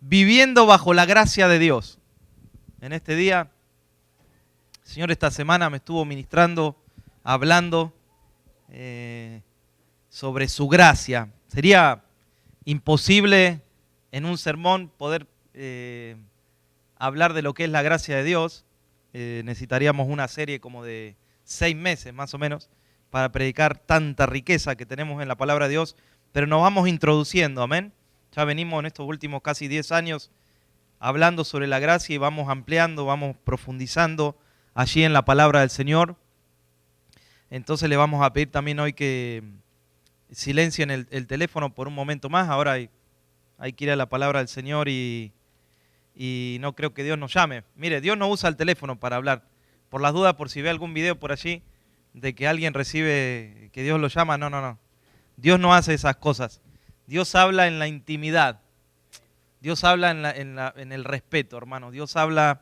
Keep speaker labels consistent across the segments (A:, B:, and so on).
A: viviendo bajo la gracia de Dios. En este día, el Señor esta semana me estuvo ministrando, hablando sobre su gracia. Sería imposible en un sermón poder hablar de lo que es la gracia de Dios. Necesitaríamos una serie como de 6 meses más o menos para predicar tanta riqueza que tenemos en la palabra de Dios, pero nos vamos introduciendo, amén. Ya venimos en estos últimos casi 10 años hablando sobre la gracia y vamos ampliando, vamos profundizando allí en la palabra del Señor. Entonces le vamos a pedir también hoy que silencien el teléfono por un momento más. Ahora hay que ir a la palabra del Señor y no creo que Dios nos llame. Mire, Dios no usa el teléfono para hablar. Por las dudas, por si ve algún video por allí de que alguien recibe, que Dios lo llama, no. Dios no hace esas cosas. Dios habla en la intimidad. Dios habla en el respeto, hermano. Dios habla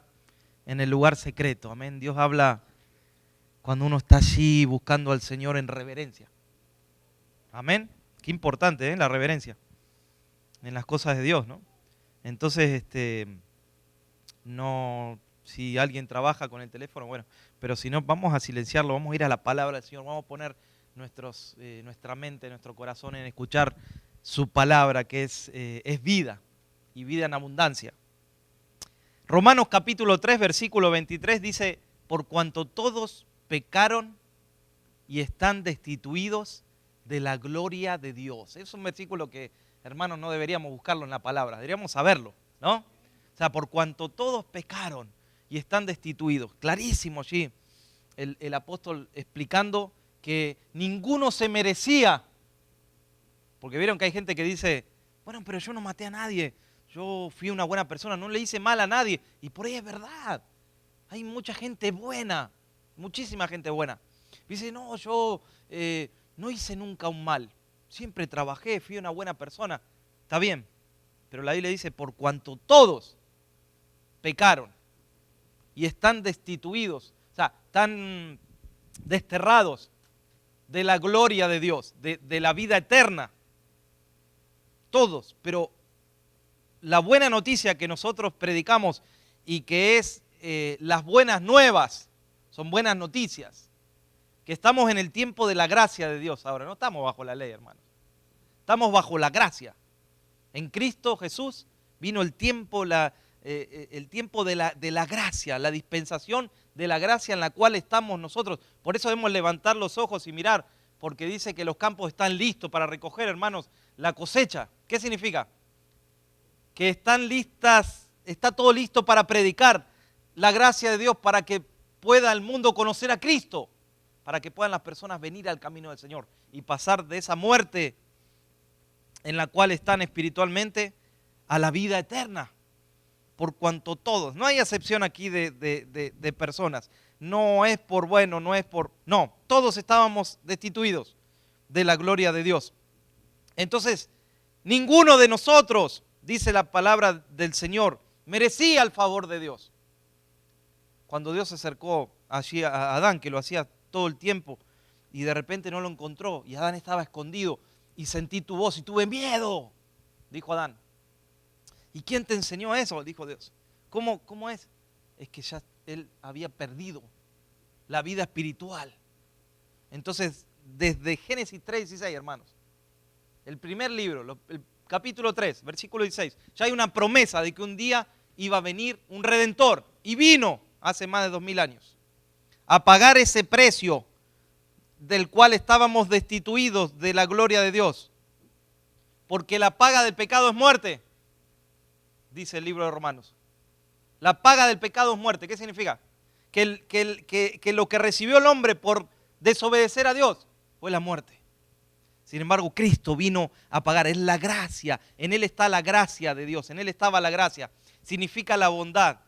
A: en el lugar secreto, amén. Dios habla cuando uno está allí buscando al Señor en reverencia. Amén. Qué importante, la reverencia en las cosas de Dios, ¿no? Entonces, no, si alguien trabaja con el teléfono, bueno, pero si no, vamos a silenciarlo, vamos a ir a la palabra del Señor, vamos a poner nuestra mente, nuestro corazón en escuchar su palabra, que es vida y vida en abundancia. Romanos capítulo 3, versículo 23 dice, por cuanto todos pecaron y están destituidos de la gloria de Dios. Es un versículo que, hermanos, no deberíamos buscarlo en la palabra, deberíamos saberlo, ¿no? O sea, por cuanto todos pecaron y están destituidos. Clarísimo allí el apóstol explicando que ninguno se merecía. Porque vieron que hay gente que dice, bueno, pero yo no maté a nadie, yo fui una buena persona, no le hice mal a nadie. Y por ahí es verdad. Hay mucha gente buena, muchísima gente buena. Dice, no, yo no hice nunca un mal. Siempre trabajé, fui una buena persona. Está bien, pero la Biblia dice, por cuanto todos pecaron y están destituidos, o sea, están desterrados de la gloria de Dios, de la vida eterna. Todos, pero la buena noticia que nosotros predicamos y que es las buenas nuevas, son buenas noticias, que estamos en el tiempo de la gracia de Dios ahora, no estamos bajo la ley, hermanos, estamos bajo la gracia. En Cristo Jesús vino el tiempo de la gracia, la dispensación de la gracia en la cual estamos nosotros. Por eso debemos levantar los ojos y mirar, porque dice que los campos están listos para recoger, hermanos, la cosecha. ¿Qué significa? Que están listas, está todo listo para predicar la gracia de Dios, para que pueda el mundo conocer a Cristo, para que puedan las personas venir al camino del Señor y pasar de esa muerte en la cual están espiritualmente a la vida eterna. Por cuanto todos, no hay excepción aquí de personas, no es por bueno, no es por... No, todos estábamos destituidos de la gloria de Dios. Entonces, ninguno de nosotros, dice la palabra del Señor, merecía el favor de Dios. Cuando Dios se acercó allí a Adán, que lo hacía todo el tiempo, y de repente no lo encontró, y Adán estaba escondido, y sentí tu voz y tuve miedo, dijo Adán. ¿Y quién te enseñó eso? Dijo Dios. ¿Cómo es? Es que ya él había perdido la vida espiritual. Entonces, desde Génesis 3:16, hermanos, el primer libro, el capítulo 3, versículo 16, ya hay una promesa de que un día iba a venir un Redentor, y vino hace más de 2000 años a pagar ese precio del cual estábamos destituidos de la gloria de Dios. Porque la paga del pecado es muerte, dice el libro de Romanos. La paga del pecado es muerte. ¿Qué significa? Que lo que recibió el hombre por desobedecer a Dios fue la muerte. Sin embargo, Cristo vino a pagar. Es la gracia. En Él está la gracia de Dios. En Él estaba la gracia. Significa la bondad.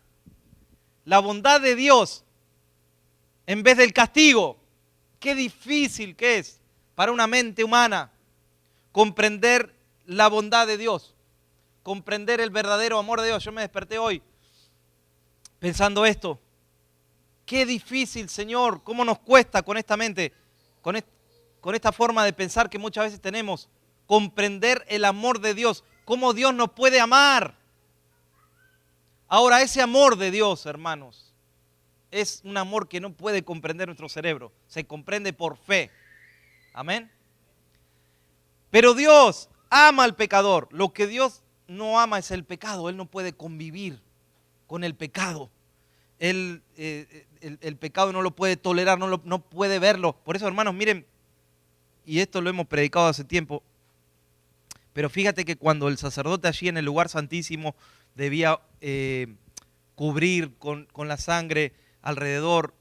A: La bondad de Dios en vez del castigo. Qué difícil que es para una mente humana comprender la bondad de Dios, comprender el verdadero amor de Dios. Yo me desperté hoy pensando esto. Qué difícil, Señor, cómo nos cuesta con esta mente, con esta forma de pensar que muchas veces tenemos, comprender el amor de Dios, cómo Dios nos puede amar. Ahora, ese amor de Dios, hermanos, es un amor que no puede comprender nuestro cerebro. Se comprende por fe. Amén. Pero Dios ama al pecador. Lo que Dios no ama es el pecado. Él no puede convivir con el pecado. Él, el pecado no lo puede tolerar, no puede verlo. Por eso, hermanos, miren, y esto lo hemos predicado hace tiempo, pero fíjate que cuando el sacerdote allí en el lugar santísimo debía cubrir con la sangre alrededor,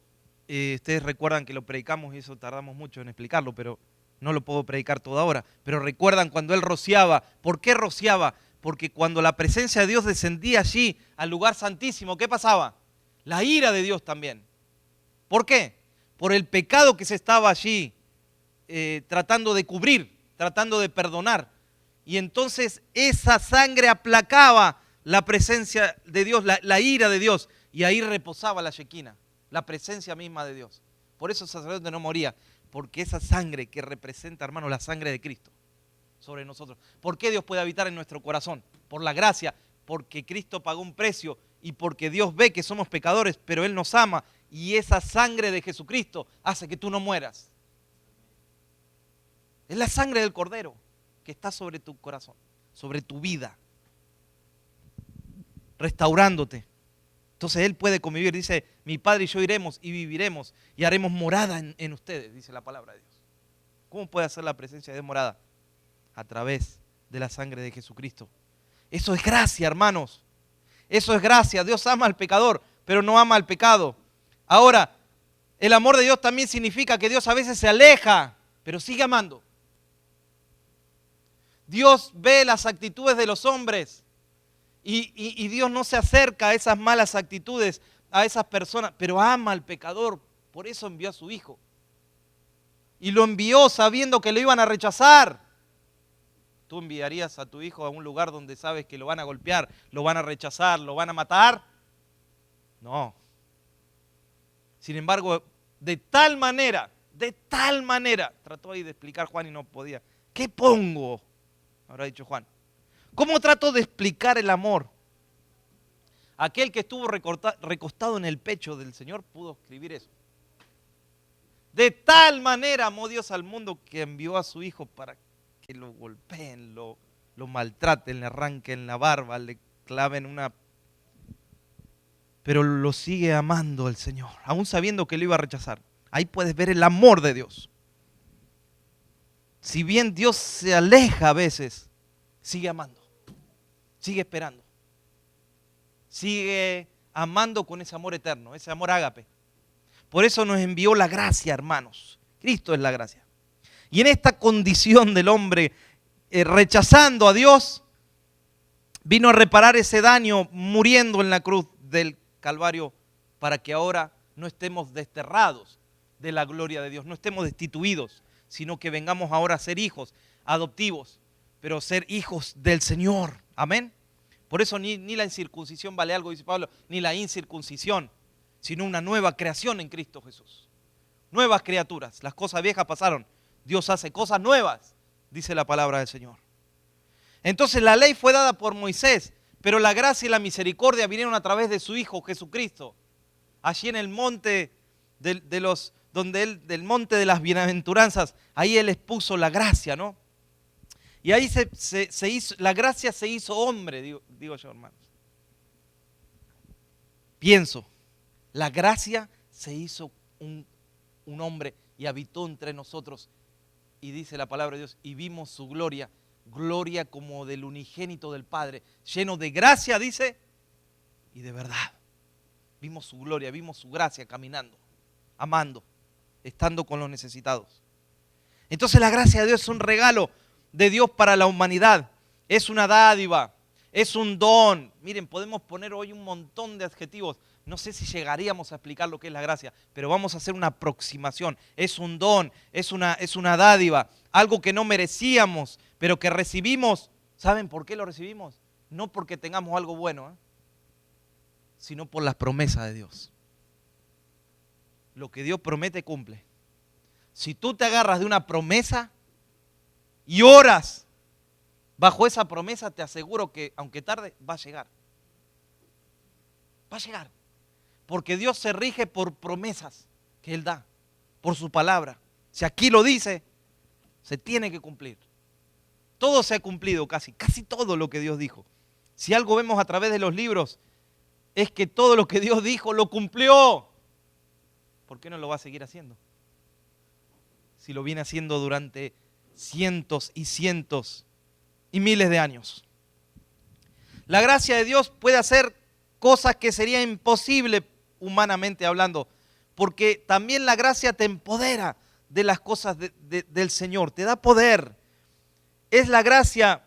A: ustedes recuerdan que lo predicamos y eso tardamos mucho en explicarlo, pero no lo puedo predicar toda hora. Pero recuerdan cuando él rociaba. ¿Por qué rociaba? Porque cuando la presencia de Dios descendía allí al lugar santísimo, ¿qué pasaba? La ira de Dios también. ¿Por qué? Por el pecado que se estaba allí tratando de cubrir, tratando de perdonar. Y entonces esa sangre aplacaba la presencia de Dios, la ira de Dios. Y ahí reposaba la Shequina, la presencia misma de Dios. Por eso el sacerdote no moría, porque esa sangre que representa, hermano, la sangre de Cristo sobre nosotros. ¿Por qué Dios puede habitar en nuestro corazón? Por la gracia, porque Cristo pagó un precio y porque Dios ve que somos pecadores, pero Él nos ama y esa sangre de Jesucristo hace que tú no mueras. Es la sangre del Cordero que está sobre tu corazón, sobre tu vida, restaurándote. Entonces Él puede convivir, dice, mi Padre y yo iremos y viviremos y haremos morada en ustedes, dice la palabra de Dios. ¿Cómo puede hacer la presencia de Dios morada? A través de la sangre de Jesucristo. Eso es gracia, hermanos. Eso es gracia. Dios ama al pecador, pero no ama al pecado. Ahora, el amor de Dios también significa que Dios a veces se aleja, pero sigue amando. Dios ve las actitudes de los hombres y Dios no se acerca a esas malas actitudes, a esas personas, pero ama al pecador. Por eso envió a su Hijo. Y lo envió sabiendo que lo iban a rechazar. ¿Tú enviarías a tu hijo a un lugar donde sabes que lo van a golpear, lo van a rechazar, lo van a matar? No. Sin embargo, de tal manera, trató ahí de explicar Juan y no podía. ¿Qué pongo? Habrá dicho Juan. ¿Cómo trato de explicar el amor? Aquel que estuvo recostado en el pecho del Señor pudo escribir eso. De tal manera amó Dios al mundo que envió a su Hijo para que lo golpeen, lo maltraten, le arranquen la barba, le claven una... Pero lo sigue amando el Señor, aún sabiendo que lo iba a rechazar. Ahí puedes ver el amor de Dios. Si bien Dios se aleja a veces, sigue amando, sigue esperando, sigue amando con ese amor eterno, ese amor ágape. Por eso nos envió la gracia, hermanos. Cristo es la gracia. Y en esta condición del hombre rechazando a Dios, vino a reparar ese daño muriendo en la cruz del Calvario para que ahora no estemos desterrados de la gloria de Dios, no estemos destituidos, sino que vengamos ahora a ser hijos adoptivos, pero ser hijos del Señor. Amén. Por eso ni la incircuncisión vale algo, dice Pablo, ni la incircuncisión, sino una nueva creación en Cristo Jesús. Nuevas criaturas, las cosas viejas pasaron, Dios hace cosas nuevas, dice la palabra del Señor. Entonces la ley fue dada por Moisés, pero la gracia y la misericordia vinieron a través de su Hijo Jesucristo. Allí en el monte del monte de las bienaventuranzas, ahí Él expuso la gracia, ¿no? Y ahí se hizo, la gracia se hizo hombre, digo yo, hermanos. Pienso, la gracia se hizo un hombre y habitó entre nosotros. Y dice la palabra de Dios, y vimos su gloria, gloria como del unigénito del Padre, lleno de gracia, dice, y de verdad. Vimos su gloria, vimos su gracia caminando, amando, estando con los necesitados. Entonces la gracia de Dios es un regalo de Dios para la humanidad, es una dádiva, es un don. Miren, podemos poner hoy un montón de adjetivos. No sé si llegaríamos a explicar lo que es la gracia, pero vamos a hacer una aproximación. Es un don, es una dádiva, algo que no merecíamos, pero que recibimos. ¿Saben por qué lo recibimos? No porque tengamos algo bueno, sino por las promesas de Dios. Lo que Dios promete cumple. Si tú te agarras de una promesa y oras bajo esa promesa, te aseguro que, aunque tarde, va a llegar. Va a llegar. Porque Dios se rige por promesas que Él da, por su palabra. Si aquí lo dice, se tiene que cumplir. Todo se ha cumplido casi todo lo que Dios dijo. Si algo vemos a través de los libros, es que todo lo que Dios dijo lo cumplió. ¿Por qué no lo va a seguir haciendo? Si lo viene haciendo durante cientos y cientos y miles de años. La gracia de Dios puede hacer cosas que sería imposible humanamente hablando, porque también la gracia te empodera de las cosas del Señor, te da poder. Es la gracia,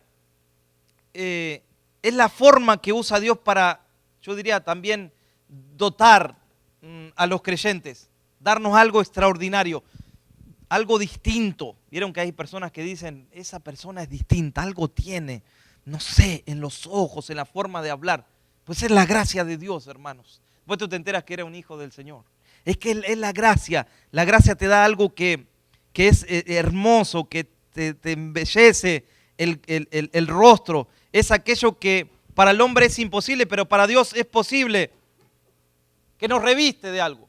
A: es la forma que usa Dios para, yo diría también, dotar a los creyentes, darnos algo extraordinario, algo distinto. Vieron que hay personas que dicen, esa persona es distinta, algo tiene, no sé, en los ojos, en la forma de hablar. Pues es la gracia de Dios, hermanos. Después tú te enteras que era un hijo del Señor. Es que es la gracia te da algo que es hermoso, que te embellece el rostro. Es aquello que para el hombre es imposible, pero para Dios es posible, que nos reviste de algo.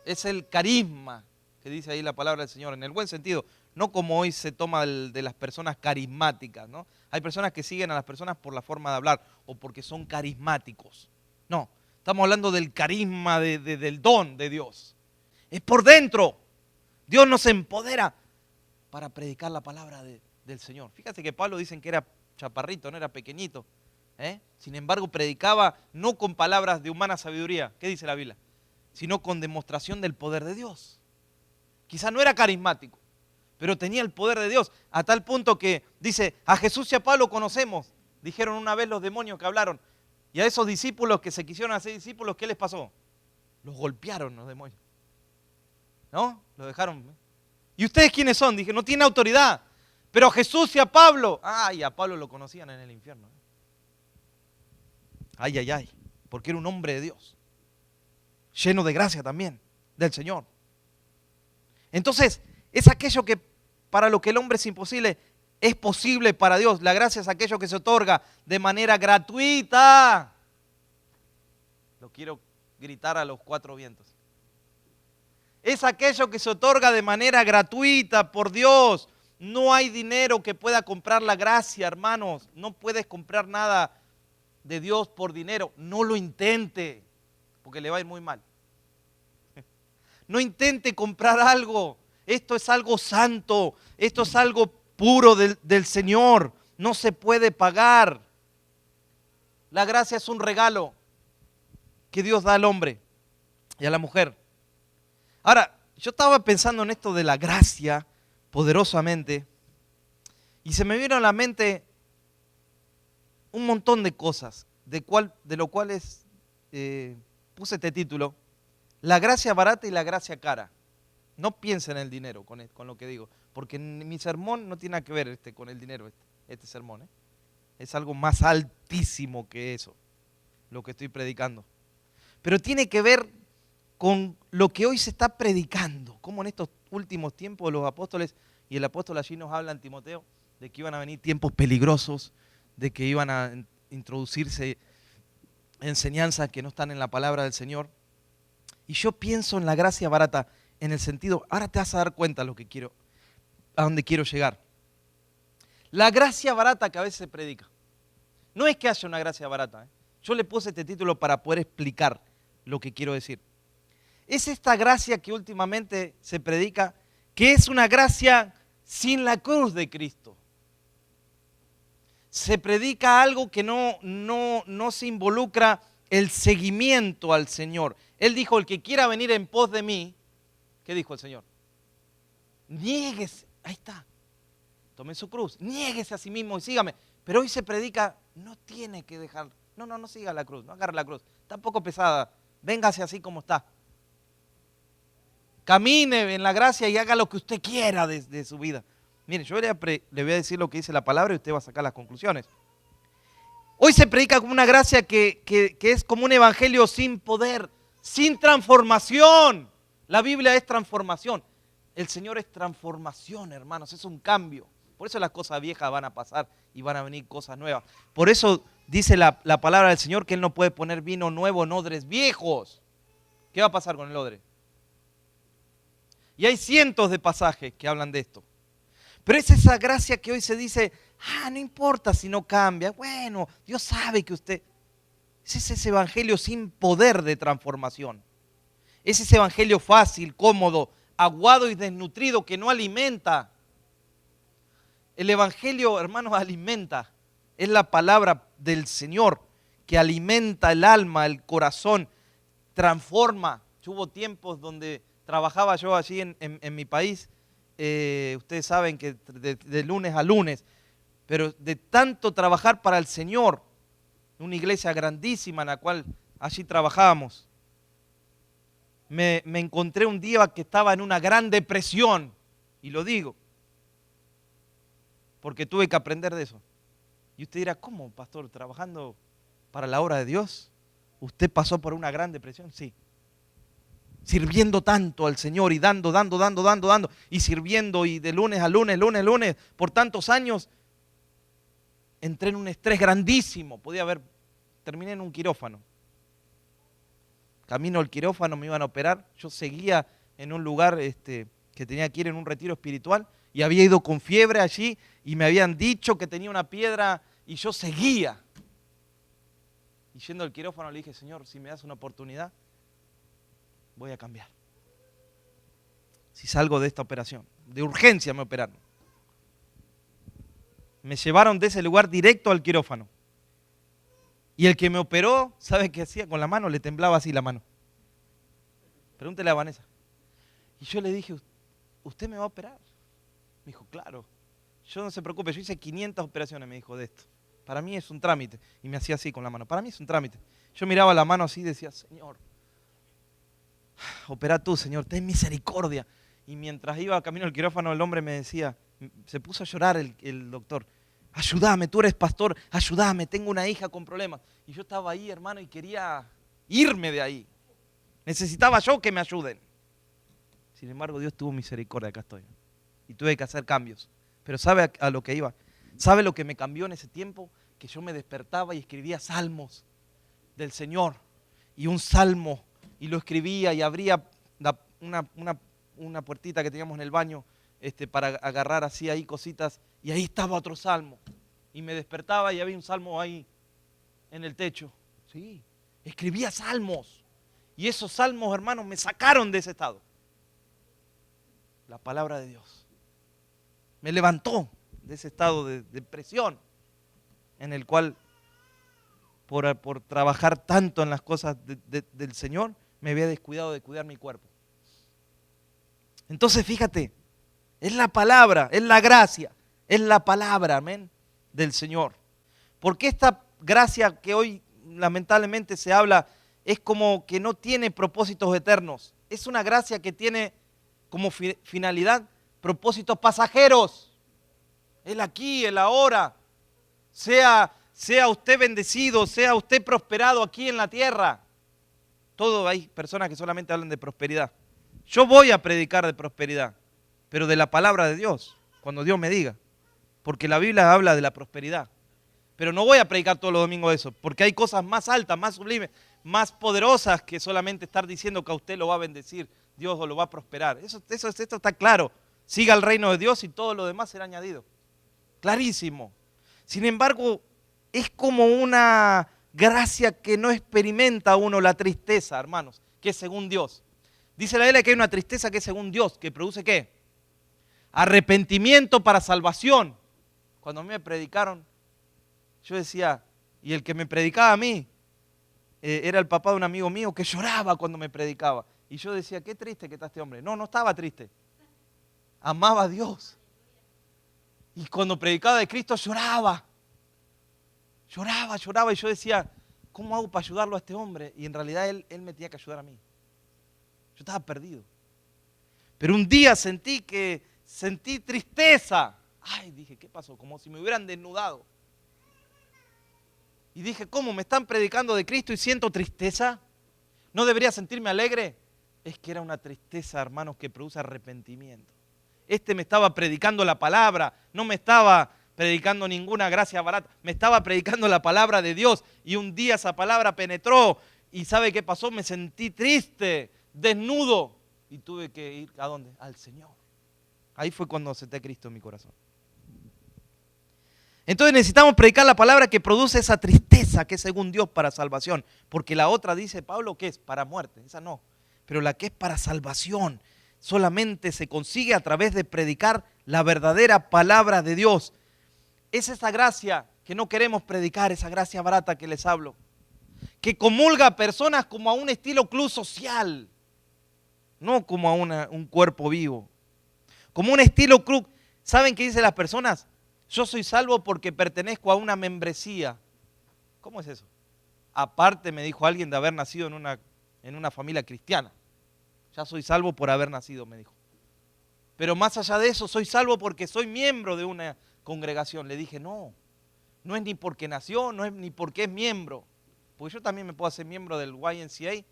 A: Es el carisma que dice ahí la palabra del Señor, en el buen sentido, no como hoy se toma de las personas carismáticas, ¿no? Hay personas que siguen a las personas por la forma de hablar o porque son carismáticos. No, estamos hablando del carisma del don de Dios. Es por dentro. Dios nos empodera para predicar la palabra del Señor. Fíjate que Pablo dicen que era chaparrito, no era pequeñito. Sin embargo, predicaba no con palabras de humana sabiduría, ¿qué dice la Biblia? Sino con demostración del poder de Dios. Quizás no era carismático, pero tenía el poder de Dios, a tal punto que dice, a Jesús y a Pablo conocemos, dijeron una vez los demonios que hablaron, y a esos discípulos que se quisieron hacer discípulos, ¿qué les pasó? Los golpearon los demonios, ¿no? Los dejaron. ¿Y ustedes quiénes son? Dije, no tiene autoridad, pero a Jesús y a Pablo, y a Pablo lo conocían en el infierno. Ay, porque era un hombre de Dios, lleno de gracia también, del Señor. Entonces, es aquello que para lo que el hombre es imposible, es posible para Dios. La gracia es aquello que se otorga de manera gratuita. Lo quiero gritar a los cuatro vientos. Es aquello que se otorga de manera gratuita por Dios. No hay dinero que pueda comprar la gracia, hermanos. No puedes comprar nada de Dios por dinero. No lo intente, porque le va a ir muy mal. No intente comprar algo. Esto es algo santo. Esto es algo puro del Señor. No se puede pagar. La gracia es un regalo que Dios da al hombre y a la mujer. Ahora, yo estaba pensando en esto de la gracia poderosamente y se me vino a la mente un montón de cosas, de lo cuales puse este título, la gracia barata y la gracia cara. No piensen en el dinero con lo que digo, porque mi sermón no tiene nada que ver con el dinero, este sermón. Es algo más altísimo que eso, lo que estoy predicando. Pero tiene que ver con lo que hoy se está predicando, como en estos últimos tiempos los apóstoles, y el apóstol allí nos habla en Timoteo, de que iban a venir tiempos peligrosos, de que iban a introducirse enseñanzas que no están en la palabra del Señor. Y yo pienso en la gracia barata, en el sentido, ahora te vas a dar cuenta a dónde quiero llegar. La gracia barata que a veces se predica. No es que haya una gracia barata. Yo le puse este título para poder explicar lo que quiero decir. Es esta gracia que últimamente se predica, que es una gracia sin la cruz de Cristo. Se predica algo que no se involucra el seguimiento al Señor. Él dijo, el que quiera venir en pos de mí, ¿qué dijo el Señor? Niéguese, ahí está, tome su cruz, niéguese a sí mismo y sígame. Pero hoy se predica, no tiene que dejar, no siga la cruz, no agarre la cruz, está poco pesada, véngase así como está. Camine en la gracia y haga lo que usted quiera de su vida. Mire, yo le voy a decir lo que dice la palabra y usted va a sacar las conclusiones. Hoy se predica como una gracia que es como un evangelio sin poder, sin transformación. La Biblia es transformación. El Señor es transformación, hermanos, es un cambio. Por eso las cosas viejas van a pasar y van a venir cosas nuevas. Por eso Dice la palabra del Señor que Él no puede poner vino nuevo en odres viejos. ¿Qué va a pasar con el odre? Y hay cientos de pasajes que hablan de esto. Pero es esa gracia que hoy se dice, no importa si no cambia. Bueno, Dios sabe que usted... Es ese evangelio sin poder de transformación. Es ese evangelio fácil, cómodo, aguado y desnutrido que no alimenta. El evangelio, hermanos, alimenta. Es la palabra del Señor que alimenta el alma, el corazón, transforma. Hubo tiempos donde trabajaba yo allí en mi país, ustedes saben que de lunes a lunes, pero de tanto trabajar para el Señor, una iglesia grandísima en la cual allí trabajábamos, me encontré un día que estaba en una gran depresión, y lo digo, porque tuve que aprender de eso. Y usted dirá, ¿cómo, pastor, trabajando para la obra de Dios? ¿Usted pasó por una gran depresión? Sí. Sirviendo tanto al Señor y dando, y sirviendo y de lunes a lunes, por tantos años, entré en un estrés grandísimo. Terminé en un quirófano. Camino al quirófano, me iban a operar. Yo seguía en un lugar que tenía que ir en un retiro espiritual y había ido con fiebre allí y me habían dicho que tenía una piedra y yo seguía. Y yendo al quirófano le dije, Señor, si me das una oportunidad, voy a cambiar. Si salgo de esta operación, de urgencia me operaron. Me llevaron de ese lugar directo al quirófano. Y el que me operó, ¿sabe qué hacía? Con la mano, le temblaba así la mano. Pregúntele a Vanessa. Y yo le dije, ¿usted me va a operar? Me dijo, claro. Yo no se preocupe, yo hice 500 operaciones, me dijo, de esto. Para mí es un trámite. Y me hacía así con la mano. Para mí es un trámite. Yo miraba la mano así y decía, Señor, opera tú, Señor, ten misericordia. Y mientras iba camino al quirófano, el hombre me decía, se puso a llorar el doctor. Ayúdame, tú eres pastor, ayúdame, tengo una hija con problemas. Y yo estaba ahí, hermano, y quería irme de ahí. Necesitaba yo que me ayuden. Sin embargo, Dios tuvo misericordia, acá estoy. Y tuve que hacer cambios. Pero ¿sabe a lo que iba? ¿Sabe lo que me cambió en ese tiempo? Que yo me despertaba y escribía salmos del Señor. Y un salmo, y lo escribía y abría una puertita que teníamos en el baño para agarrar así ahí cositas. Y ahí estaba otro salmo. Y me despertaba y había un salmo ahí en el techo. Sí, escribía salmos. Y esos salmos, hermanos, me sacaron de ese estado. La palabra de Dios me levantó de ese estado de depresión en el cual por trabajar tanto en las cosas del Señor me había descuidado de cuidar mi cuerpo. Entonces fíjate, es la palabra, es la gracia, es la palabra, amén, del Señor. Porque esta gracia que hoy lamentablemente se habla es como que no tiene propósitos eternos. Es una gracia que tiene como finalidad propósitos pasajeros. El aquí, el ahora. Sea usted bendecido, sea usted prosperado aquí en la tierra. Todo hay personas que solamente hablan de prosperidad. Yo voy a predicar de prosperidad, pero de la palabra de Dios, cuando Dios me diga. Porque la Biblia habla de la prosperidad. Pero no voy a predicar todos los domingos eso, porque hay cosas más altas, más sublimes, más poderosas que solamente estar diciendo que a usted lo va a bendecir Dios o lo va a prosperar. Esto está claro. Siga el reino de Dios y todo lo demás será añadido. Clarísimo. Sin embargo, es como una gracia que no experimenta uno la tristeza, hermanos, que es según Dios. Dice la Biblia que hay una tristeza que es según Dios, que produce ¿qué? Arrepentimiento para salvación. Cuando a mí me predicaron, yo decía, y el que me predicaba a mí, era el papá de un amigo mío que lloraba cuando me predicaba. Y yo decía, qué triste que está este hombre. No estaba triste. Amaba a Dios. Y cuando predicaba de Cristo lloraba. Lloraba. Y yo decía, ¿cómo hago para ayudarlo a este hombre? Y en realidad él me tenía que ayudar a mí. Yo estaba perdido. Pero un día sentí tristeza. Ay, dije, ¿qué pasó? Como si me hubieran desnudado. Y dije, ¿cómo? ¿Me están predicando de Cristo y siento tristeza? ¿No debería sentirme alegre? Es que era una tristeza, hermanos, que produce arrepentimiento. Me estaba predicando la palabra, no me estaba predicando ninguna gracia barata. Me estaba predicando la palabra de Dios y un día esa palabra penetró. ¿Y sabe qué pasó? Me sentí triste, desnudo. Y tuve que ir, ¿a dónde? Al Señor. Ahí fue cuando acepté a Cristo en mi corazón. Entonces necesitamos predicar la palabra que produce esa tristeza que es según Dios para salvación. Porque la otra, dice Pablo, que es para muerte. Esa no. Pero la que es para salvación solamente se consigue a través de predicar la verdadera palabra de Dios. Es esa gracia que no queremos predicar, esa gracia barata que les hablo. Que comulga a personas como a un estilo club social. No como a un cuerpo vivo. Como un estilo club. ¿Saben qué dicen las personas? Yo soy salvo porque pertenezco a una membresía. ¿Cómo es eso? Aparte, me dijo alguien, de haber nacido en una familia cristiana. Ya soy salvo por haber nacido, me dijo. Pero más allá de eso, soy salvo porque soy miembro de una congregación. Le dije, no es ni porque nació, no es ni porque es miembro. Porque yo también me puedo hacer miembro del YMCA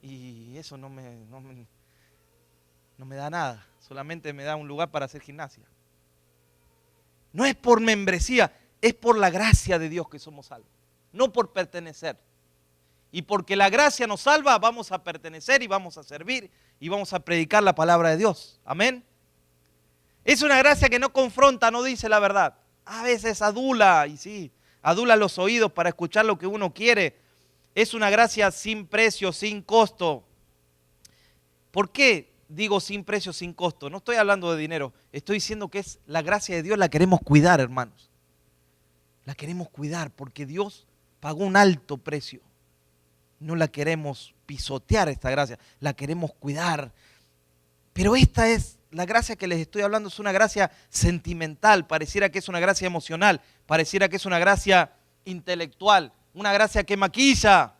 A: y eso no me da nada. Solamente me da un lugar para hacer gimnasia. No es por membresía, es por la gracia de Dios que somos salvos. No por pertenecer. Y porque la gracia nos salva, vamos a pertenecer y vamos a servir y vamos a predicar la palabra de Dios. Amén. Es una gracia que no confronta, no dice la verdad. A veces adula, y sí, adula los oídos para escuchar lo que uno quiere. Es una gracia sin precio, sin costo. ¿Por qué digo sin precio, sin costo? No estoy hablando de dinero. Estoy diciendo que es la gracia de Dios, la queremos cuidar, hermanos. La queremos cuidar porque Dios pagó un alto precio. No la queremos pisotear esta gracia, la queremos cuidar. Pero esta es la gracia que les estoy hablando, es una gracia sentimental, pareciera que es una gracia emocional, pareciera que es una gracia intelectual, una gracia que maquilla.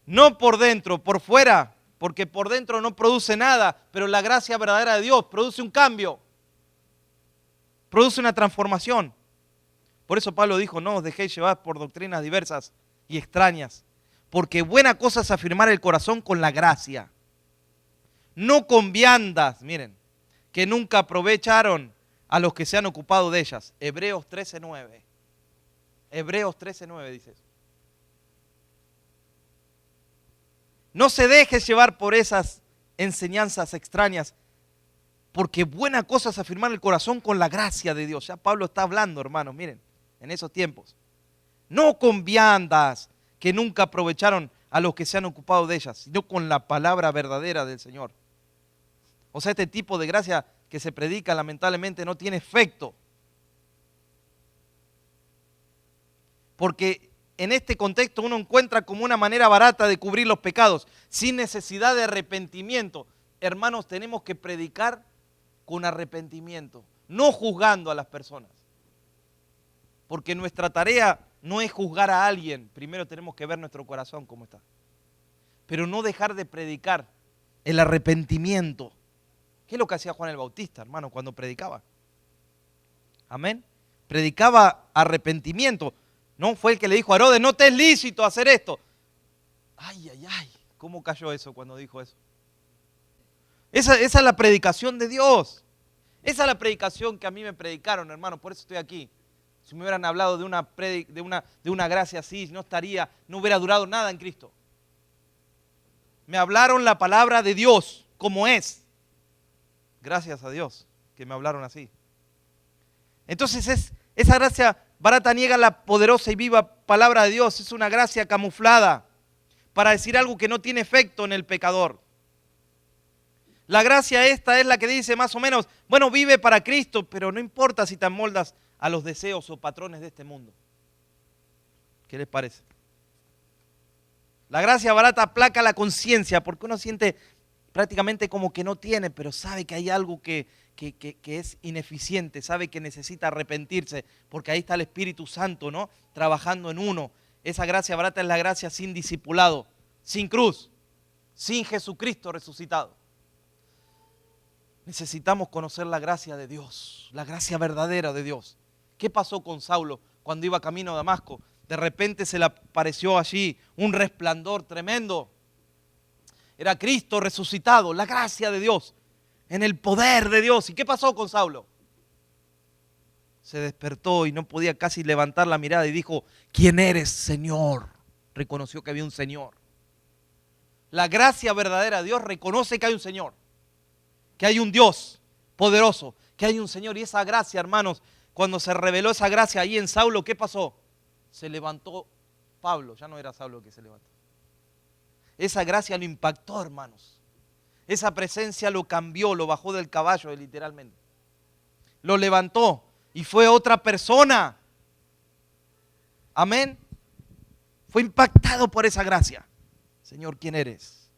A: No por dentro, por fuera, porque por dentro no produce nada, pero la gracia verdadera de Dios produce un cambio, produce una transformación. Por eso Pablo dijo, no os dejéis llevar por doctrinas diversas y extrañas, porque buena cosa es afirmar el corazón con la gracia, no con viandas, miren, que nunca aprovecharon a los que se han ocupado de ellas. Hebreos 13:9. Hebreos 13:9 dice eso. No se deje llevar por esas enseñanzas extrañas, porque buena cosa es afirmar el corazón con la gracia de Dios. Ya Pablo está hablando, hermanos, miren, en esos tiempos. No con viandas que nunca aprovecharon a los que se han ocupado de ellas, sino con la palabra verdadera del Señor. O sea, este tipo de gracia que se predica lamentablemente no tiene efecto. Porque en este contexto uno encuentra como una manera barata de cubrir los pecados, sin necesidad de arrepentimiento. Hermanos, tenemos que predicar con arrepentimiento, no juzgando a las personas. Porque nuestra tarea no es juzgar a alguien, primero tenemos que ver nuestro corazón cómo está. Pero no dejar de predicar el arrepentimiento. ¿Qué es lo que hacía Juan el Bautista, hermano, cuando predicaba? Amén. Predicaba arrepentimiento. No fue el que le dijo a Herodes, no te es lícito hacer esto. Ay, ay, ay, ¿cómo cayó eso cuando dijo eso? Esa es la predicación de Dios. Esa es la predicación que a mí me predicaron, hermano, por eso estoy aquí. Si me hubieran hablado de una gracia así, no hubiera durado nada en Cristo. Me hablaron la palabra de Dios, como es. Gracias a Dios que me hablaron así. Entonces esa gracia barata niega la poderosa y viva palabra de Dios. Es una gracia camuflada para decir algo que no tiene efecto en el pecador. La gracia esta es la que dice más o menos, bueno, vive para Cristo, pero no importa si te amoldas a los deseos o patrones de este mundo. ¿Qué les parece? La gracia barata aplaca la conciencia porque uno siente prácticamente como que no tiene, pero sabe que hay algo que es ineficiente, sabe que necesita arrepentirse, porque ahí está el Espíritu Santo, ¿no? Trabajando en uno. Esa gracia barata es la gracia sin discipulado, sin cruz, sin Jesucristo resucitado. Necesitamos conocer la gracia de Dios, la gracia verdadera de Dios. ¿Qué pasó con Saulo cuando iba camino a Damasco? De repente se le apareció allí un resplandor tremendo. Era Cristo resucitado, la gracia de Dios, en el poder de Dios. ¿Y qué pasó con Saulo? se despertó y no podía casi levantar la mirada y dijo, ¿quién eres, Señor? Reconoció que había un Señor. La gracia verdadera de Dios reconoce que hay un Señor, que hay un Dios poderoso, que hay un Señor. Y esa gracia, hermanos, cuando se reveló esa gracia ahí en Saulo, ¿qué pasó? Se levantó Pablo, ya no era Saulo que se levantó. Esa gracia lo impactó, hermanos. Esa presencia lo cambió, lo bajó del caballo, literalmente. Lo levantó y fue otra persona. Amén. Fue impactado por esa gracia. Señor, ¿quién eres?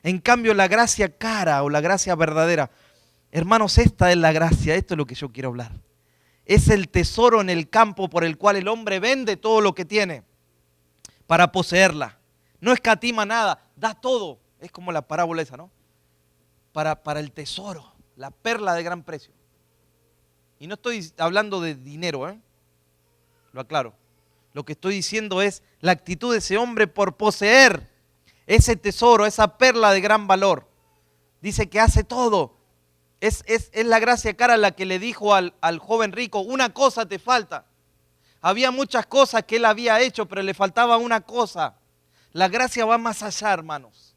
A: En cambio, la gracia cara o la gracia verdadera, hermanos, esta es la gracia, esto es lo que yo quiero hablar. Es el tesoro en el campo por el cual el hombre vende todo lo que tiene para poseerla. No escatima nada, da todo. Es como la parábola esa, ¿no? Para el tesoro, la perla de gran precio. Y no estoy hablando de dinero, lo aclaro. Lo que estoy diciendo es la actitud de ese hombre por poseer ese tesoro, esa perla de gran valor. Dice que hace todo. Es la gracia cara la que le dijo al joven rico, una cosa te falta. Había muchas cosas que él había hecho, pero le faltaba una cosa. La gracia va más allá, hermanos,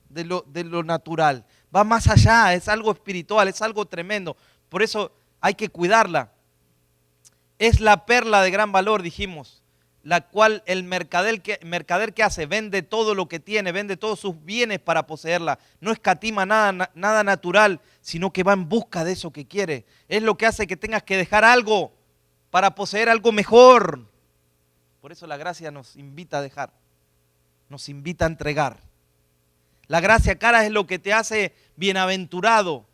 A: de lo natural. Va más allá, es algo espiritual, es algo tremendo. Por eso hay que cuidarla. Es la perla de gran valor, dijimos, la cual el mercader que hace, vende todo lo que tiene, vende todos sus bienes para poseerla. No escatima nada natural, sino que va en busca de eso que quiere. Es lo que hace que tengas que dejar algo para poseer algo mejor. Por eso la gracia nos invita a dejar, nos invita a entregar. La gracia cara es lo que te hace bienaventurado.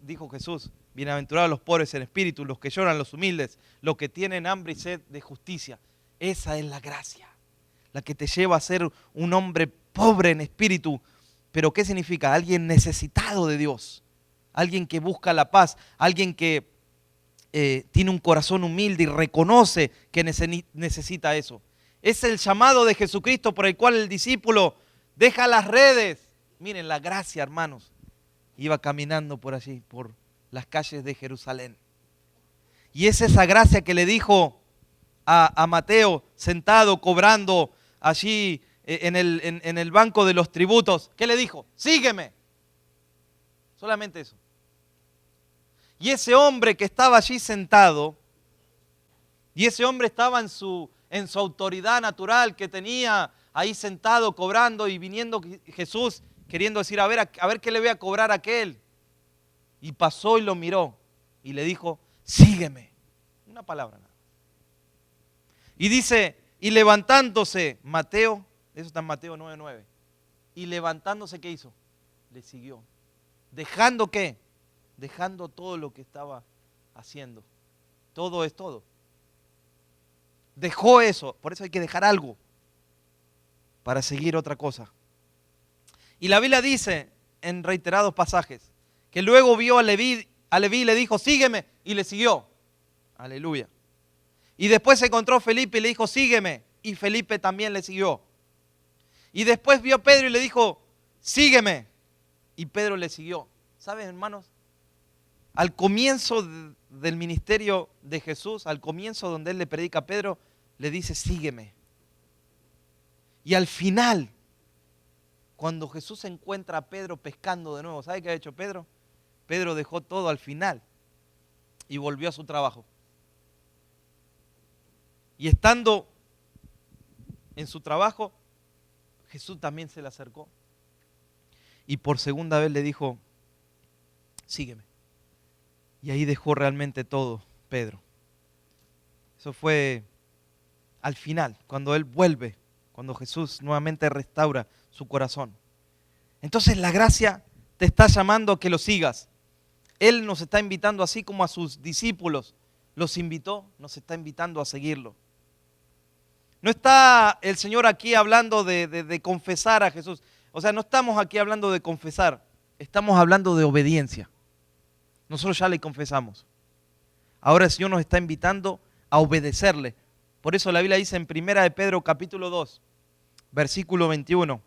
A: Dijo Jesús, bienaventurados los pobres en espíritu, los que lloran, los humildes, los que tienen hambre y sed de justicia. Esa es la gracia, la que te lleva a ser un hombre pobre en espíritu. ¿Pero qué significa? Alguien necesitado de Dios, alguien que busca la paz, alguien que tiene un corazón humilde y reconoce que necesita eso. Es el llamado de Jesucristo por el cual el discípulo deja las redes. Miren la gracia, hermanos. Iba caminando por allí, por las calles de Jerusalén. Y es esa gracia que le dijo a Mateo, sentado, cobrando allí en el banco de los tributos. ¿Qué le dijo? Sígueme. Solamente eso. Y ese hombre que estaba allí sentado, y ese hombre estaba en su autoridad natural que tenía ahí sentado, cobrando, y viniendo Jesús queriendo decir, a ver qué le voy a cobrar a aquel. Y pasó y lo miró y le dijo, sígueme. Una palabra nada. Y dice, y levantándose, Mateo, eso está en Mateo 9:9. Y levantándose, ¿qué hizo? Le siguió. ¿Dejando qué? Dejando todo lo que estaba haciendo. Todo es todo. Dejó eso, por eso hay que dejar algo para seguir otra cosa. Y la Biblia dice en reiterados pasajes que luego vio a Leví y le dijo, sígueme, y le siguió. Aleluya. Y después se encontró Felipe y le dijo, sígueme, y Felipe también le siguió. Y después vio a Pedro y le dijo, sígueme, y Pedro le siguió. ¿Saben, hermanos? Al comienzo del ministerio de Jesús, al comienzo donde él le predica a Pedro, le dice, sígueme. Y al final, cuando Jesús encuentra a Pedro pescando de nuevo, ¿sabe qué ha hecho Pedro? Pedro dejó todo al final y volvió a su trabajo. Y estando en su trabajo, Jesús también se le acercó. Y por segunda vez le dijo, sígueme. Y ahí dejó realmente todo Pedro. Eso fue al final, cuando él vuelve, cuando Jesús nuevamente restaura su corazón. Entonces la gracia te está llamando a que lo sigas. Él nos está invitando, así como a sus discípulos los invitó, nos está invitando a seguirlo. No está el Señor aquí hablando de confesar a Jesús. O sea, no estamos aquí hablando de confesar, estamos hablando de obediencia. Nosotros ya le confesamos. Ahora el Señor nos está invitando a obedecerle. Por eso la Biblia dice en 1 de Pedro capítulo 2, versículo 21.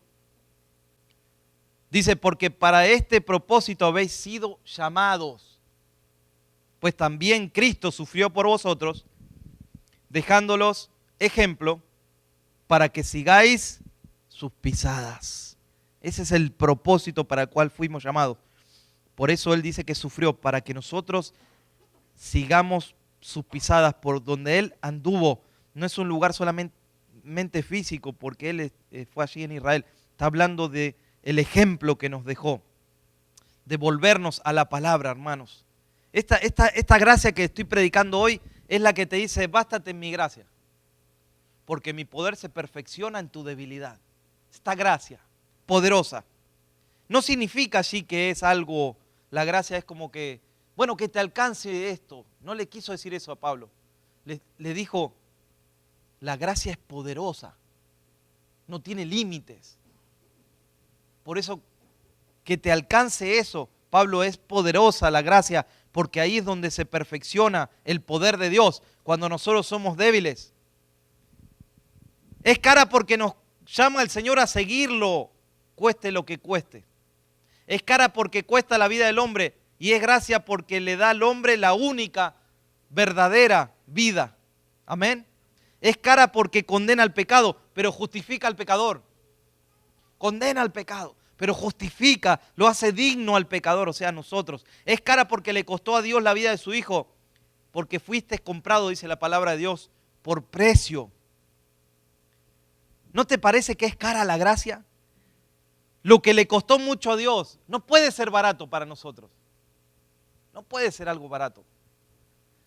A: Dice, porque para este propósito habéis sido llamados. pues también Cristo sufrió por vosotros, dejándolos ejemplo para que sigáis sus pisadas. Ese es el propósito para el cual fuimos llamados. Por eso Él dice que sufrió, para que nosotros sigamos sus pisadas por donde Él anduvo. No es un lugar solamente físico, porque Él fue allí en Israel. Está hablando de el ejemplo que nos dejó, de volvernos a la palabra, hermanos. Esta gracia que estoy predicando hoy es la que te dice, bástate en mi gracia, porque mi poder se perfecciona en tu debilidad. Esta gracia poderosa no significa así que es algo, la gracia es como que, bueno, que te alcance esto. No le quiso decir eso a Pablo. Le dijo, la gracia es poderosa, no tiene límites. Por eso, que te alcance eso, Pablo, es poderosa la gracia, porque ahí es donde se perfecciona el poder de Dios, cuando nosotros somos débiles. Es cara porque nos llama el Señor a seguirlo, cueste lo que cueste. Es cara porque cuesta la vida del hombre, y es gracia porque le da al hombre la única verdadera vida. Amén. Es cara porque condena al pecado, pero justifica al pecador. Condena al pecado, pero justifica, lo hace digno al pecador, o sea, a nosotros. Es cara porque le costó a Dios la vida de su Hijo, porque fuiste comprado, dice la palabra de Dios, por precio. ¿No te parece que es cara la gracia? Lo que le costó mucho a Dios no puede ser barato para nosotros. No puede ser algo barato.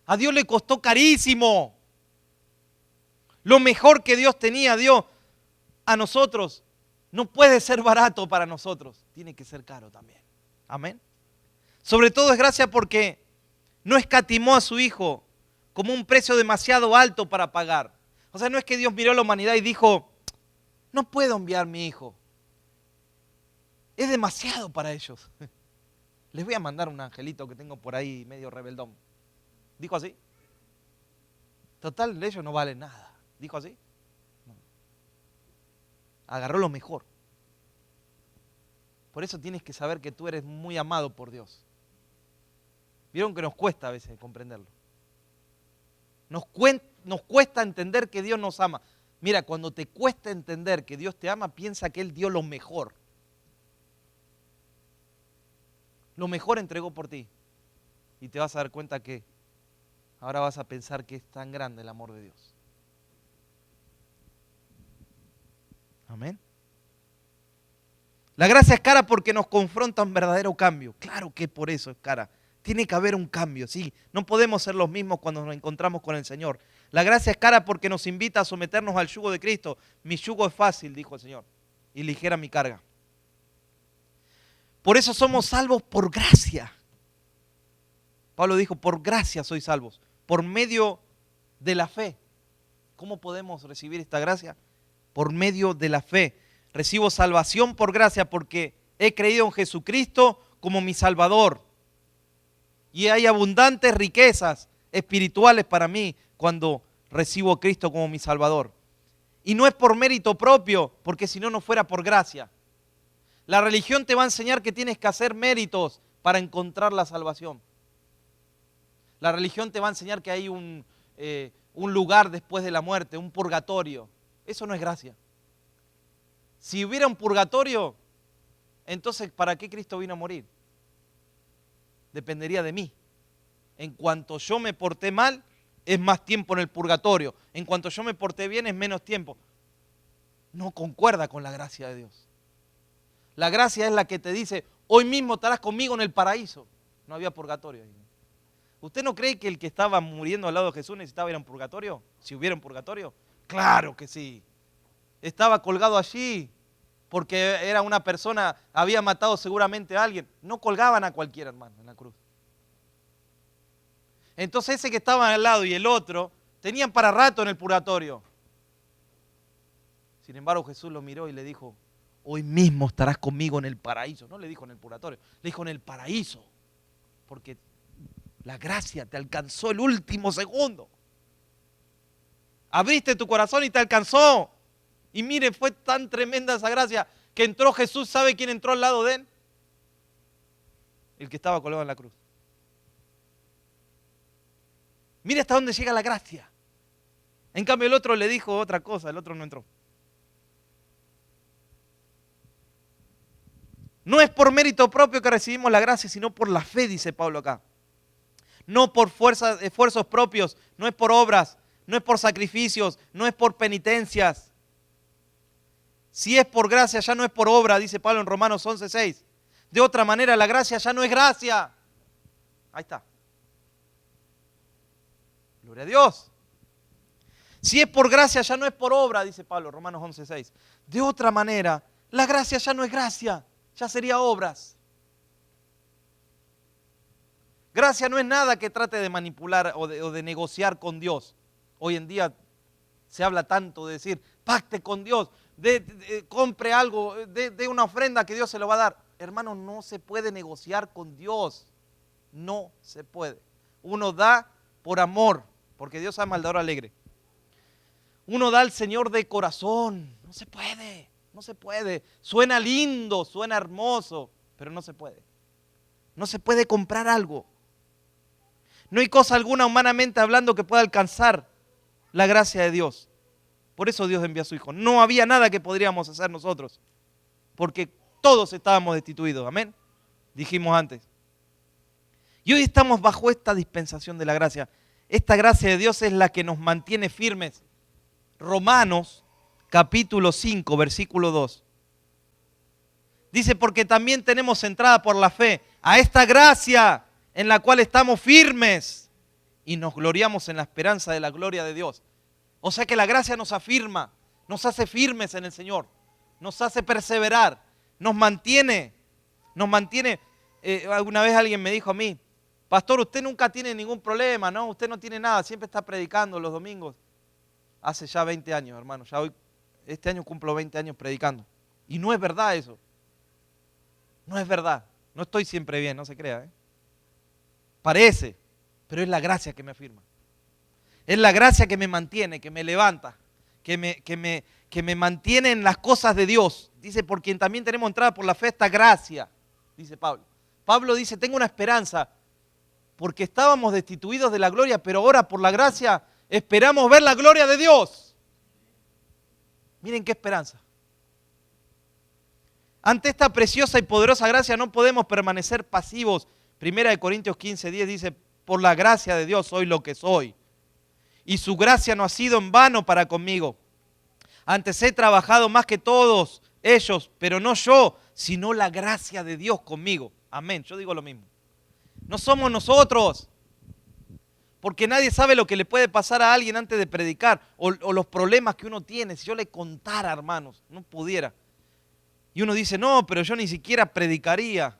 A: A Dios le costó carísimo. Lo mejor que Dios tenía, Dios, a nosotros, no puede ser barato para nosotros. Tiene que ser caro también. Amén. Sobre todo es gracia porque no escatimó a su Hijo como un precio demasiado alto para pagar. O sea, no es que Dios miró a la humanidad y dijo, no puedo enviar a mi Hijo. Es demasiado para ellos. Les voy a mandar un angelito que tengo por ahí medio rebeldón. ¿Dijo así? Total, ellos no valen nada. ¿Dijo así? No. Agarró lo mejor. Por eso tienes que saber que tú eres muy amado por Dios. Vieron que nos cuesta a veces comprenderlo. Nos cuesta entender que Dios nos ama. Mira, cuando te cuesta entender que Dios te ama, piensa que Él dio lo mejor. Lo mejor entregó por ti. Y te vas a dar cuenta que ahora vas a pensar que es tan grande el amor de Dios. Amén. La gracia es cara porque nos confronta un verdadero cambio. Claro que por eso es cara. Tiene que haber un cambio, sí. No podemos ser los mismos cuando nos encontramos con el Señor. La gracia es cara porque nos invita a someternos al yugo de Cristo. Mi yugo es fácil, dijo el Señor, y ligera mi carga. Por eso somos salvos por gracia. Pablo dijo, por gracia sois salvos, por medio de la fe. ¿Cómo podemos recibir esta gracia? Por medio de la fe. Recibo salvación por gracia porque he creído en Jesucristo como mi Salvador. Y hay abundantes riquezas espirituales para mí cuando recibo a Cristo como mi Salvador. Y no es por mérito propio, porque si no, no fuera por gracia. La religión te va a enseñar que tienes que hacer méritos para encontrar la salvación. La religión te va a enseñar que hay un lugar después de la muerte, un purgatorio. Eso no es gracia. Si hubiera un purgatorio, entonces ¿para qué Cristo vino a morir? Dependería de mí. En cuanto yo me porté mal, es más tiempo en el purgatorio. En cuanto yo me porté bien, es menos tiempo. No concuerda con la gracia de Dios. La gracia es la que te dice, hoy mismo estarás conmigo en el paraíso. No había purgatorio ahí. ¿Usted no cree que el que estaba muriendo al lado de Jesús necesitaba ir a un purgatorio? Si hubiera un purgatorio. Claro que sí. Estaba colgado allí porque era una persona, había matado seguramente a alguien. No colgaban a cualquiera, hermano, en la cruz. Entonces ese que estaba al lado y el otro tenían para rato en el purgatorio. Sin embargo, Jesús lo miró y le dijo, hoy mismo estarás conmigo en el paraíso. No le dijo en el purgatorio, le dijo en el paraíso. Porque la gracia te alcanzó el último segundo. Abriste tu corazón y te alcanzó. Y mire, fue tan tremenda esa gracia que entró Jesús. ¿Sabe quién entró al lado de él? El que estaba colgado en la cruz. Mira hasta dónde llega la gracia. En cambio el otro le dijo otra cosa, el otro no entró. No es por mérito propio que recibimos la gracia, sino por la fe, dice Pablo acá. No por esfuerzos propios, no es por obras, no es por sacrificios, no es por penitencias. Si es por gracia, ya no es por obra, dice Pablo en Romanos 11:6. De otra manera, la gracia ya no es gracia. Ahí está. Gloria a Dios. Si es por gracia, ya no es por obra, dice Pablo, Romanos 11:6. De otra manera, la gracia ya no es gracia, ya sería obras. Gracia no es nada que trate de manipular o de negociar con Dios. Hoy en día se habla tanto de decir, pacte con Dios, compre algo, de una ofrenda que Dios se lo va a dar. Hermano, no se puede negociar con Dios. No se puede. Uno da por amor, porque Dios ama al dador alegre. Uno da al Señor de corazón. No se puede, no se puede. Suena lindo, suena hermoso, pero no se puede. No se puede comprar algo. No hay cosa alguna humanamente hablando que pueda alcanzar la gracia de Dios. Por eso Dios envió a su Hijo. No había nada que podríamos hacer nosotros, porque todos estábamos destituidos. Amén. Dijimos antes. Y hoy estamos bajo esta dispensación de la gracia. Esta gracia de Dios es la que nos mantiene firmes. Romanos capítulo 5, versículo 2. Dice, porque también tenemos entrada por la fe a esta gracia en la cual estamos firmes y nos gloriamos en la esperanza de la gloria de Dios. O sea que la gracia nos afirma, nos hace firmes en el Señor, nos hace perseverar, nos mantiene. Alguna vez alguien me dijo a mí, pastor, usted nunca tiene ningún problema, ¿no? Usted no tiene nada, siempre está predicando los domingos. Hace ya 20 años, hermano, este año cumplo 20 años predicando. Y no es verdad eso. No es verdad. No estoy siempre bien, no se crea, ¿eh? Parece, pero es la gracia que me afirma. Es la gracia que me mantiene, que me levanta, que me mantiene en las cosas de Dios. Dice, por quien también tenemos entrada por la fe esta gracia, dice Pablo. Pablo dice, tengo una esperanza, porque estábamos destituidos de la gloria, pero ahora por la gracia esperamos ver la gloria de Dios. Miren qué esperanza. Ante esta preciosa y poderosa gracia no podemos permanecer pasivos. 1 Corintios 15:10 dice, por la gracia de Dios soy lo que soy. Y su gracia no ha sido en vano para conmigo. Antes he trabajado más que todos ellos, pero no yo, sino la gracia de Dios conmigo. Amén, yo digo lo mismo. No somos nosotros, porque nadie sabe lo que le puede pasar a alguien antes de predicar, o los problemas que uno tiene. Si yo le contara, hermanos, no pudiera. Y uno dice, no, pero yo ni siquiera predicaría.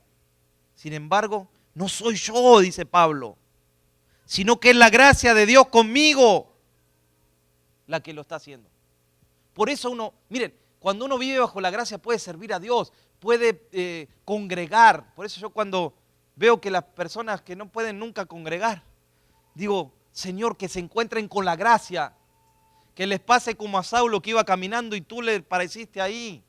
A: Sin embargo, no soy yo, dice Pablo, sino que es la gracia de Dios conmigo la que lo está haciendo. Por eso uno, miren, cuando uno vive bajo la gracia puede servir a Dios, puede congregar. Por eso yo cuando veo que las personas que no pueden nunca congregar, digo, Señor, que se encuentren con la gracia, que les pase como a Saulo que iba caminando y tú le pareciste ahí.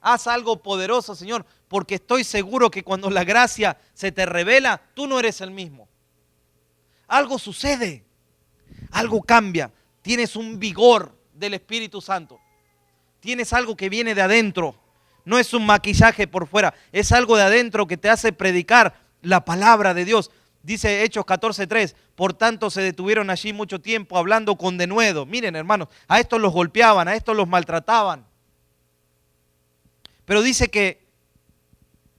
A: Haz algo poderoso, Señor, porque estoy seguro que cuando la gracia se te revela, tú no eres el mismo. Algo sucede, algo cambia, tienes un vigor del Espíritu Santo, tienes algo que viene de adentro, no es un maquillaje por fuera, es algo de adentro que te hace predicar la palabra de Dios. Dice Hechos 14:3, por tanto se detuvieron allí mucho tiempo hablando con denuedo. Miren, hermanos, a estos los golpeaban, a estos los maltrataban. Pero dice que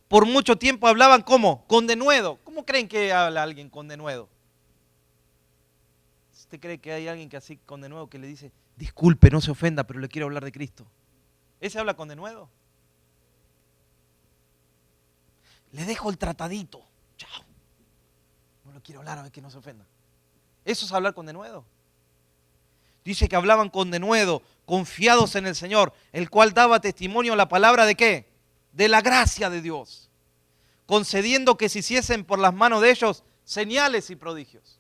A: por mucho tiempo hablaban, ¿cómo? Con denuedo. ¿Cómo creen que habla alguien con denuedo? ¿Usted cree que hay alguien que así con denuedo que le dice, disculpe, no se ofenda, pero le quiero hablar de Cristo? ¿Ese habla con denuedo? Le dejo el tratadito. Chao. No lo quiero hablar, a ver que no se ofenda. ¿Eso es hablar con denuedo? Dice que hablaban con denuedo, confiados en el Señor, el cual daba testimonio a la palabra ¿de qué? De la gracia de Dios, concediendo que se hiciesen por las manos de ellos señales y prodigios.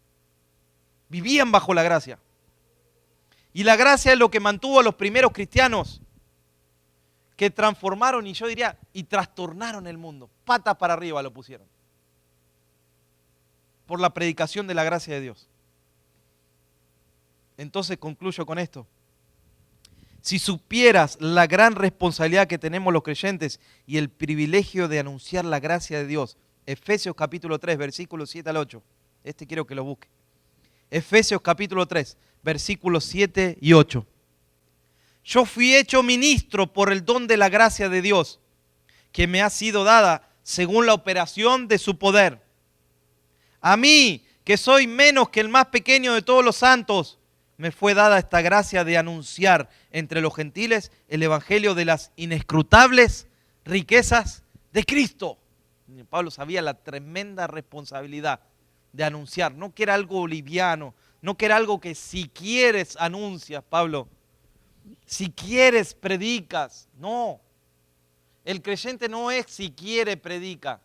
A: Vivían bajo la gracia. Y la gracia es lo que mantuvo a los primeros cristianos, que transformaron, y yo diría, y trastornaron el mundo. Patas para arriba lo pusieron. Por la predicación de la gracia de Dios. Entonces concluyo con esto. Si supieras la gran responsabilidad que tenemos los creyentes y el privilegio de anunciar la gracia de Dios. Efesios capítulo 3, versículos 7 al 8. Este quiero que lo busque. Efesios capítulo 3, versículos 7 y 8. Yo fui hecho ministro por el don de la gracia de Dios, que me ha sido dada según la operación de su poder. A mí, que soy menos que el más pequeño de todos los santos, me fue dada esta gracia de anunciar entre los gentiles el evangelio de las inescrutables riquezas de Cristo. Pablo sabía la tremenda responsabilidad de anunciar, no que era algo liviano, no que era algo que si quieres anuncias, Pablo, si quieres predicas, no. El creyente no es si quiere predica.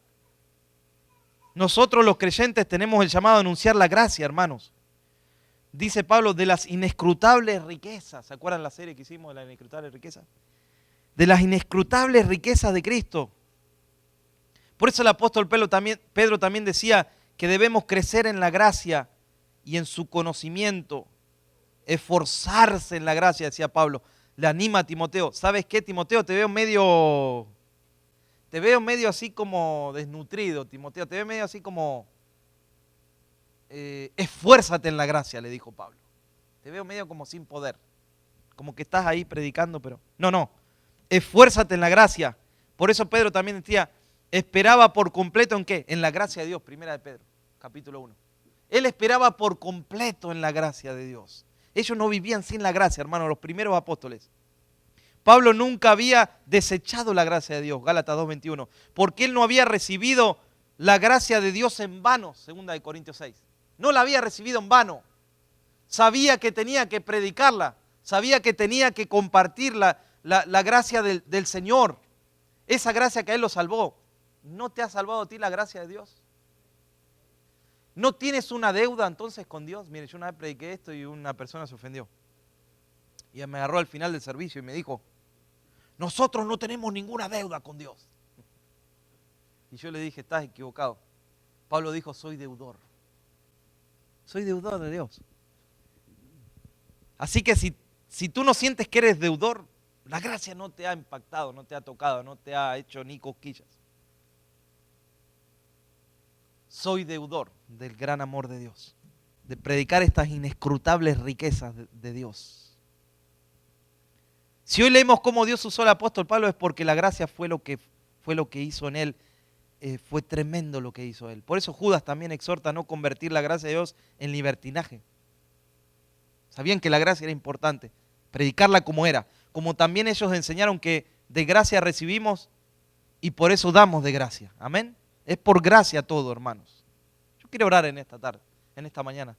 A: Nosotros los creyentes tenemos el llamado a anunciar la gracia, hermanos. Dice Pablo, de las inescrutables riquezas. ¿Se acuerdan la serie que hicimos de las inescrutables riquezas? De las inescrutables riquezas de Cristo. Por eso el apóstol Pedro también decía que debemos crecer en la gracia y en su conocimiento. Esforzarse en la gracia, decía Pablo. Le anima a Timoteo. ¿Sabes qué, Timoteo? Te veo medio así como desnutrido, Timoteo. Te veo medio así como... esfuérzate en la gracia, le dijo Pablo. Te veo medio como sin poder. Como que estás ahí predicando, pero... No. Esfuérzate en la gracia. Por eso Pedro también decía, esperaba por completo ¿en qué? En la gracia de Dios, primera de Pedro, capítulo 1. Él esperaba por completo en la gracia de Dios. Ellos no vivían sin la gracia, hermanos, los primeros apóstoles. Pablo nunca había desechado la gracia de Dios, Gálatas 2:21, porque él no había recibido la gracia de Dios en vano, segunda de Corintios 6. No la había recibido en vano. Sabía que tenía que predicarla, sabía que tenía que compartir la gracia del Señor. Esa gracia que a él lo salvó. ¿No te ha salvado a ti la gracia de Dios? ¿No tienes una deuda entonces con Dios? Mire, yo una vez prediqué esto y una persona se ofendió. Y me agarró al final del servicio y me dijo, nosotros no tenemos ninguna deuda con Dios. Y yo le dije, estás equivocado. Pablo dijo, soy deudor. Soy deudor de Dios. Así que si tú no sientes que eres deudor, la gracia no te ha impactado, no te ha tocado, no te ha hecho ni cosquillas. Soy deudor del gran amor de Dios, de predicar estas inescrutables riquezas de Dios. Si hoy leemos cómo Dios usó al apóstol Pablo es porque la gracia fue lo que hizo en él. Fue tremendo lo que hizo él. Por eso Judas también exhorta a no convertir la gracia de Dios en libertinaje. Sabían que la gracia era importante, predicarla como era. Como también ellos enseñaron que de gracia recibimos y por eso damos de gracia. Amén. Es por gracia todo, hermanos. Yo quiero orar en esta tarde, en esta mañana.